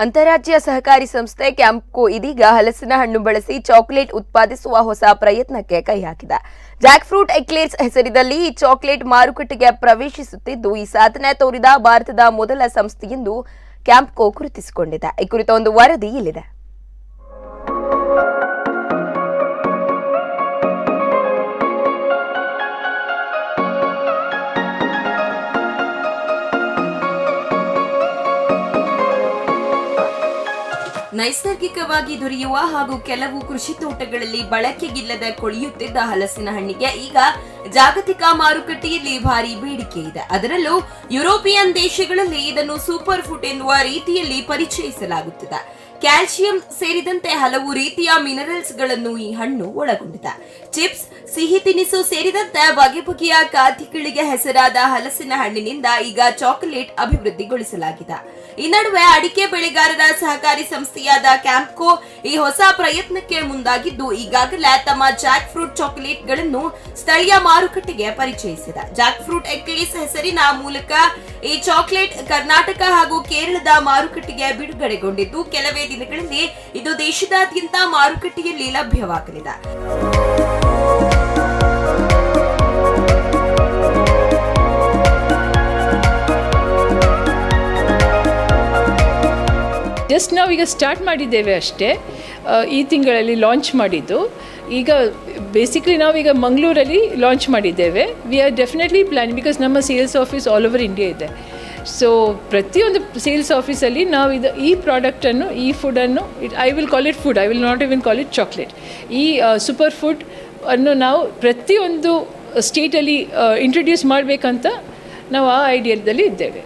ಅಂತಾರಾಜ್ಯ ಸಹಕಾರಿ ಸಂಸ್ಥೆ ಕ್ಯಾಂಪ್ಕೋ ಇದೀಗ ಹಲಸಿನ ಹಣ್ಣು ಬಳಸಿ ಚಾಕೊಲೇಟ್ ಉತ್ಪಾದಿಸುವ ಹೊಸ ಪ್ರಯತ್ನಕ್ಕೆ ಕೈ ಹಾಕಿದೆ. ಜಾಕ್ ಫ್ರೂಟ್ ಎಕ್ಲೇರ್ಸ್ ಹೆಸರಿನಲ್ಲಿ ಈ ಚಾಕೊಲೇಟ್ ಮಾರುಕಟ್ಟೆಗೆ ಪ್ರವೇಶಿಸುತ್ತಿದ್ದು, ಈ ಸಾಧನೆ ತೋರಿದ ಭಾರತದ ಮೊದಲ ಸಂಸ್ಥೆ ಎಂದು ಕ್ಯಾಂಪ್ಕೋ ಗುರುತಿಸಿಕೊಂಡಿದೆ. ಈ ಕುರಿತ ಒಂದು ವರದಿ ಇಲ್ಲಿದೆ. ನೈಸರ್ಗಿಕವಾಗಿ ದೊರೆಯುವ ಹಾಗೂ ಕೆಲವು ಕೃಷಿ ತೋಟಗಳಲ್ಲಿ ಬಳಕೆಗಿಲ್ಲದೆ ಕೊಳೆಯುತ್ತಿದ್ದ ಹಲಸಿನ ಹಣ್ಣಿಗೆ ಈಗ ಜಾಗತಿಕ ಮಾರುಕಟ್ಟೆಯಲ್ಲಿ ಭಾರಿ ಬೇಡಿಕೆ ಇದೆ. ಅದರಲ್ಲೂ ಯುರೋಪಿಯನ್ ದೇಶಗಳಲ್ಲಿ ಇದನ್ನು ಸೂಪರ್ ಫುಡ್ ಎನ್ನುವ ರೀತಿಯಲ್ಲಿ ಪರಿಚಯಿಸಲಾಗುತ್ತಿದೆ. ಕ್ಯಾಲ್ಸಿಯಂ ಸೇರಿದಂತೆ ಹಲವು ರೀತಿಯ ಮಿನರಲ್ಸ್ ಗಳನ್ನು ಈ ಹಣ್ಣು ಒಳಗೊಂಡಿದೆ. ಚಿಪ್ಸ್, ಸಿಹಿ ತಿನಿಸು ಸೇರಿದಂತೆ ಬಗೆ ಬಗೆಯ ಖಾದ್ಯಗಳಿಗೆ ಹೆಸರಾದ ಹಲಸಿನ ಹಣ್ಣಿನಿಂದ ಈಗ ಚಾಕೊಲೇಟ್ ಅಭಿವೃದ್ಧಿಗೊಳಿಸಲಾಗಿದೆ. ಈ ನಡುವೆ ಅಡಿಕೆ ಬೆಳೆಗಾರರ ಸಹಕಾರಿ ಸಂಸ್ಥೆಯಾದ ಕ್ಯಾಂಪ್ಕೋ ಈ ಹೊಸ ಪ್ರಯತ್ನಕ್ಕೆ ಮುಂದಾಗಿದ್ದು, ಈಗಾಗಲೇ ತಮ್ಮ ಜಾಕ್ ಫ್ರೂಟ್ ಚಾಕೊಲೇಟ್ ಗಳನ್ನು ಸ್ಥಳೀಯ ಮಾರುಕಟ್ಟೆಗೆ ಪರಿಚಯಿಸಿದೆ. ಜಾಕ್ ಫ್ರೂಟ್ ಎಕ್ಲೇರ್ಸ್ ಹೆಸರಿನ ಮೂಲಕ ಈ ಚಾಕೊಲೇಟ್ ಕರ್ನಾಟಕ ಹಾಗೂ ಕೇರಳದ ಮಾರುಕಟ್ಟೆಗೆ ಬಿಡುಗಡೆಗೊಂಡಿದ್ದು, ಕೆಲವೇ ದಿನಗಳಲ್ಲಿ ಇದು ದೇಶದಾದ್ಯಂತ ಮಾರುಕಟ್ಟೆಯಲ್ಲಿ ಲಭ್ಯವಾಗಲಿದೆ. ಜಸ್ಟ್ ನಾವೀಗ ಸ್ಟಾರ್ಟ್ ಮಾಡಿದ್ದೇವೆ ಅಷ್ಟೇ. ಈ ತಿಂಗಳಲ್ಲಿ ಲಾಂಚ್ ಮಾಡಿದ್ದು. ಈಗ ಬೇಸಿಕ್ಲಿ ನಾವೀಗ ಮಂಗಳೂರಲ್ಲಿ ಲಾಂಚ್ ಮಾಡಿದ್ದೇವೆ. We are definitely plan because ನಮ್ಮ sales office all over India ಇದೆ. ಸೊ ಪ್ರತಿಯೊಂದು ಸೇಲ್ಸ್ ಆಫೀಸಲ್ಲಿ ನಾವು ಈ ಪ್ರಾಡಕ್ಟನ್ನು, ಈ ಫುಡನ್ನು, I will call it food, I will not even call it chocolate, ಈ ಸೂಪರ್ ಫುಡ್ ಅನ್ನು ನಾವು ಪ್ರತಿಯೊಂದು ಸ್ಟೇಟಲ್ಲಿ ಇಂಟ್ರೊಡ್ಯೂಸ್ ಮಾಡಬೇಕಂತ ನಾವು ಆ ಐಡಿಯಾದಲ್ಲಿ ಇದ್ದೇವೆ.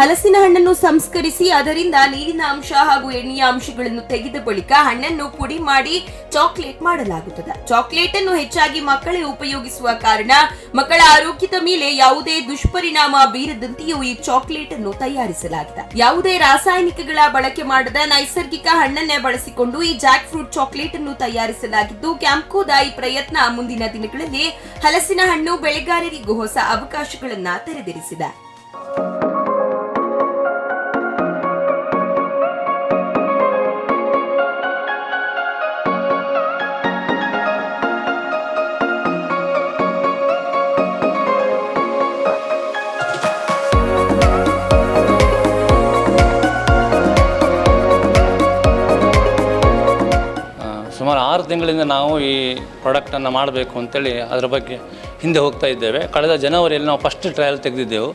ಹಲಸಿನ ಹಣ್ಣನ್ನು ಸಂಸ್ಕರಿಸಿ ಅದರಿಂದ ನೀರಿನ ಅಂಶ ಹಾಗೂ ಎಣ್ಣೆಯ ಅಂಶಗಳನ್ನು ತೆಗೆದ ಬಳಿಕ ಹಣ್ಣನ್ನು ಪುಡಿ ಮಾಡಿ ಚಾಕೊಲೇಟ್ ಮಾಡಲಾಗುತ್ತದೆ. ಚಾಕೊಲೇಟ್ ಅನ್ನು ಹೆಚ್ಚಾಗಿ ಮಕ್ಕಳೇ ಉಪಯೋಗಿಸುವ ಕಾರಣ ಮಕ್ಕಳ ಆರೋಗ್ಯದ ಮೇಲೆ ಯಾವುದೇ ದುಷ್ಪರಿಣಾಮ ಬೀರದಂತೆಯೂ ಈ ಚಾಕೊಲೇಟ್ ಅನ್ನು ತಯಾರಿಸಲಾಗಿದೆ. ಯಾವುದೇ ರಾಸಾಯನಿಕಗಳ ಬಳಕೆ ಮಾಡದ ನೈಸರ್ಗಿಕ ಹಣ್ಣನ್ನೇ ಬಳಸಿಕೊಂಡು ಈ ಜಾಕ್ ಫ್ರೂಟ್ ಚಾಕೊಲೇಟ್ ಅನ್ನು ತಯಾರಿಸಲಾಗಿದ್ದು, ಕ್ಯಾಂಪ್ಕೋದ ಈ ಪ್ರಯತ್ನ ಮುಂದಿನ ದಿನಗಳಲ್ಲಿ ಹಲಸಿನ ಹಣ್ಣು ಬೆಳೆಗಾರರಿಗೂ ಹೊಸ ಅವಕಾಶಗಳನ್ನ ತೆರೆದಿರಿಸಿದೆ. ಸುಮಾರು 6 ತಿಂಗಳಿಂದ ನಾವು ಈ ಪ್ರಾಡಕ್ಟನ್ನು ಮಾಡಬೇಕು ಅಂತೇಳಿ ಅದರ ಬಗ್ಗೆ ಹಿಂದೆ ಹೋಗ್ತಾ ಇದ್ದೇವೆ. ಕಳೆದ ಜನವರಿಯಲ್ಲಿ ನಾವು ಫಸ್ಟ್ ಟ್ರಯಲ್ ತೆಗೆದಿದ್ದೆವು.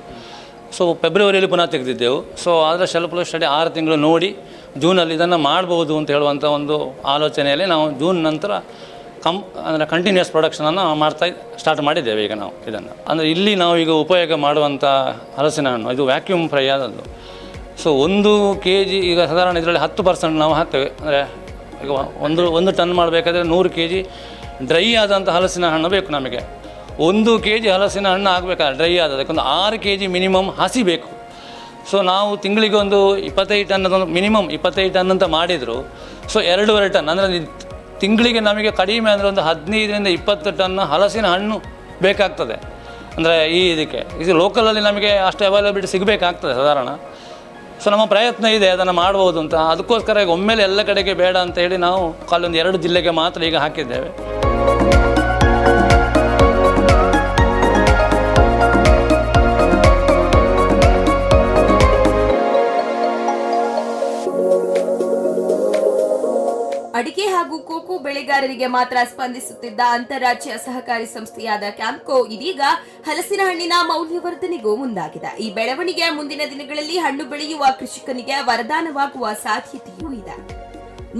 ಸೊ ಫೆಬ್ರವರಿಯಲ್ಲಿ ಪುನಃ ತೆಗೆದಿದ್ದೆವು. ಸೊ ಅದರ ಶೆಲ್ಫ್ ಲೈಫ್ ಸ್ಟಡಿ 6 ತಿಂಗಳು ನೋಡಿ ಜೂನಲ್ಲಿ ಇದನ್ನು ಮಾಡ್ಬೋದು ಅಂತ ಹೇಳುವಂಥ ಒಂದು ಆಲೋಚನೆಯಲ್ಲಿ ನಾವು ಜೂನ್ ನಂತರ ಅಂದರೆ ಕಂಟಿನ್ಯೂಸ್ ಪ್ರೊಡಕ್ಷನನ್ನು ಸ್ಟಾರ್ಟ್ ಮಾಡಿದ್ದೇವೆ. ಈಗ ನಾವು ಇದನ್ನು ಅಂದರೆ ಇಲ್ಲಿ ನಾವು ಈಗ ಉಪಯೋಗ ಮಾಡುವಂಥ ಹಲಸಿನ ಹಣ್ಣು ಇದು ವ್ಯಾಕ್ಯೂಮ್ ಫ್ರೈ ಆದದ್ದು. ಸೊ 1 kg ಈಗ ಸಾಧಾರಣ ಇದರಲ್ಲಿ 10% ನಾವು ಹಾಕ್ತೇವೆ. ಅಂದರೆ ಈಗ ಒಂದು ಟನ್ ಮಾಡಬೇಕಾದ್ರೆ 100 kg ಡ್ರೈ ಆದಂಥ ಹಲಸಿನ ಹಣ್ಣು ಬೇಕು ನಮಗೆ. 1 kg ಹಲಸಿನ ಹಣ್ಣು ಆಗಬೇಕಾದ್ರೆ ಡ್ರೈ ಆದದಕ್ಕೊಂದು 6 kg ಮಿನಿಮಮ್ ಹಸಿ ಬೇಕು. ಸೊ ನಾವು ತಿಂಗಳಿಗೆ ಒಂದು 25 ಟನ್ ಮಿನಿಮಮ್ 25 ಟನ್ ಅಂತ ಮಾಡಿದರು. ಸೊ 2.5 ಟನ್ ಅಂದರೆ ತಿಂಗಳಿಗೆ ನಮಗೆ ಕಡಿಮೆ ಅಂದರೆ ಒಂದು 15ರಿಂದ 20 ಟನ್ ಹಲಸಿನ ಹಣ್ಣು ಬೇಕಾಗ್ತದೆ. ಅಂದರೆ ಇದು ಲೋಕಲಲ್ಲಿ ನಮಗೆ ಅಷ್ಟು ಅವೈಲಬಿಲಿಟಿ ಸಿಗಬೇಕಾಗ್ತದೆ ಸಾಧಾರಣ. ಸೊ ನಮ್ಮ ಪ್ರಯತ್ನ ಇದೆ ಅದನ್ನು ಮಾಡ್ಬೋದು ಅಂತ. ಅದಕ್ಕೋಸ್ಕರ ಈಗ ಒಮ್ಮೆಲೆ ಎಲ್ಲ ಕಡೆಗೆ ಬೇಡ ಅಂತ ಹೇಳಿ ನಾವು ಒಂದು 2 ಜಿಲ್ಲೆಗೆ ಮಾತ್ರ ಈಗ ಹಾಕಿದ್ದೇವೆ. ಅಡಿಕೆ ಹಾಗೂ ಕೋಕೋ ಬೆಳೆಗಾರರಿಗೆ ಮಾತ್ರ ಸ್ಪಂದಿಸುತ್ತಿದ್ದ ಅಂತಾರಾಜ್ಯ ಸಹಕಾರಿ ಸಂಸ್ಥೆಯಾದ ಕ್ಯಾಂಪ್ಕೋ ಇದೀಗ ಹಲಸಿನ ಹಣ್ಣಿನ ಮೌಲ್ಯವರ್ಧನೆಗೂ ಮುಂದಾಗಿದೆ. ಈ ಬೆಳವಣಿಗೆ ಮುಂದಿನ ದಿನಗಳಲ್ಲಿ ಹಣ್ಣು ಬೆಳೆಯುವ ಕೃಷಿಕನಿಗೆ ವರದಾನವಾಗುವ ಸಾಧ್ಯತೆಯೂ ಇದೆ.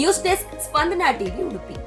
ನ್ಯೂಸ್ ಡೆಸ್ಕ್, ಸ್ಪಂದನ ಟಿವಿ, ಉಡುಪಿ.